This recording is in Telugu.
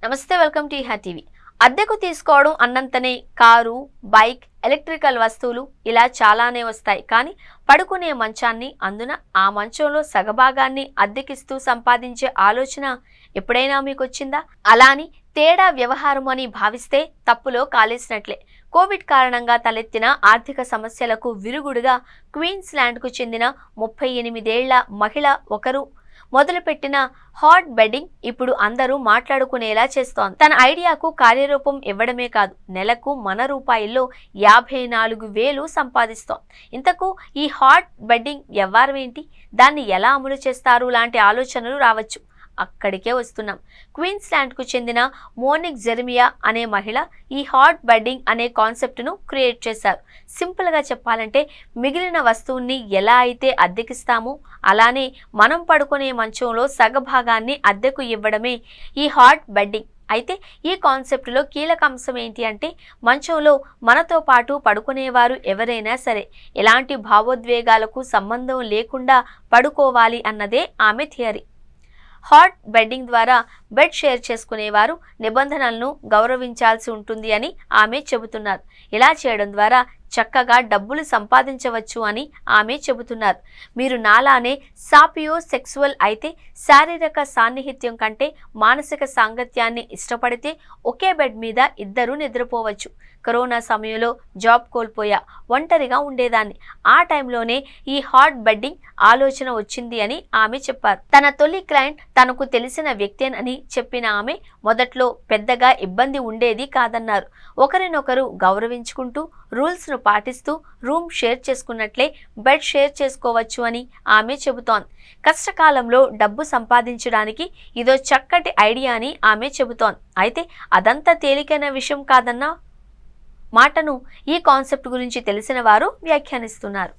నమస్తే, వెల్కమ్ టు ఇహా టీవీ. అద్దెకు తీసుకోవడం అన్నంతనే కారు, బైక్, ఎలక్ట్రికల్ వస్తువులు ఇలా చాలానే వస్తాయి. కానీ పడుకునే మంచాన్ని, అందున ఆ మంచంలో సగభాగాన్ని అద్దెకిస్తూ సంపాదించే ఆలోచన ఎప్పుడైనా మీకు వచ్చిందా? అలాని తేడా వ్యవహారం అని భావిస్తే తప్పులో కాలేసినట్లే. కోవిడ్ కారణంగా తలెత్తిన ఆర్థిక సమస్యలకు విరుగుడుగా క్వీన్స్లాండ్కు చెందిన 38 ఏళ్ల మహిళ ఒకరు మొదలుపెట్టిన హాట్ బెడ్డింగ్ ఇప్పుడు అందరూ మాట్లాడుకునేలా చేస్తోంది. తన ఐడియాకు కార్యరూపం ఇవ్వడమే కాదు, నెలకు మన రూపాయల్లో 54,000 సంపాదిస్తోంది. ఇంతకు ఈ హాట్ బెడ్డింగ్ వ్యవహారం ఏంటి, దాన్ని ఎలా అమలు చేస్తారు లాంటి ఆలోచనలు రావచ్చు. అక్కడికే వస్తున్నాం. క్వీన్స్లాండ్కు చెందిన మోనిక్ జెరెమియా అనే మహిళ ఈ హాట్ బెడ్డింగ్ అనే కాన్సెప్ట్ను క్రియేట్ చేశారు. సింపుల్గా చెప్పాలంటే మిగిలిన వస్తువుని ఎలా అయితే అద్దెకిస్తామో అలానే మనం పడుకునే మంచంలో సగభాగాన్ని అద్దెకు ఇవ్వడమే ఈ హాట్ బెడ్డింగ్. అయితే ఈ కాన్సెప్ట్లో కీలక అంశం ఏంటి అంటే, మంచంలో మనతో పాటు పడుకునేవారు ఎవరైనా సరే ఎలాంటి భావోద్వేగాలకు సంబంధం లేకుండా పడుకోవాలి అన్నదే ఆమె థియరీ. హాట్ బెడ్డింగ్ ద్వారా బెడ్ షేర్ చేసుకునేవారు నిబంధనలను గౌరవించాల్సి ఉంటుంది అని ఆమె చెబుతున్నారు. ఇలా చేయడం ద్వారా చక్కగా డబ్బులు సంపాదించవచ్చు అని ఆమె చెబుతున్నారు. మీరు నాలానే సాపియో సెక్సువల్ అయితే, శారీరక సాన్నిహిత్యం కంటే మానసిక సాంగత్యాన్ని ఇష్టపడితే ఒకే బెడ్ మీద ఇద్దరు నిద్రపోవచ్చు. కరోనా సమయంలో జాబ్ కోల్పోయా, ఒంటరిగా ఉండేదాన్ని. ఆ టైంలోనే ఈ హాట్ బెడ్డింగ్ ఆలోచన వచ్చింది అని ఆమె చెప్పారు. తన తొలి క్లయింట్ తనకు తెలిసిన వ్యక్తేనని చెప్పిన ఆమె మొదట్లో పెద్దగా ఇబ్బంది ఉండేది కాదన్నారు. ఒకరినొకరు గౌరవించుకుంటూ రూల్స్ను పాటిస్తూ రూమ్ షేర్ చేసుకున్నట్లే బెడ్ షేర్ చేసుకోవచ్చు అని ఆమె చెబుతోంది. కష్టకాలంలో డబ్బు సంపాదించడానికి ఇదో చక్కటి ఐడియా అని ఆమె చెబుతోంది. అయితే అదంతా తేలికైన విషయం కాదన్న మాటను ఈ కాన్సెప్ట్ గురించి తెలిసిన వారు వ్యాఖ్యానిస్తున్నారు.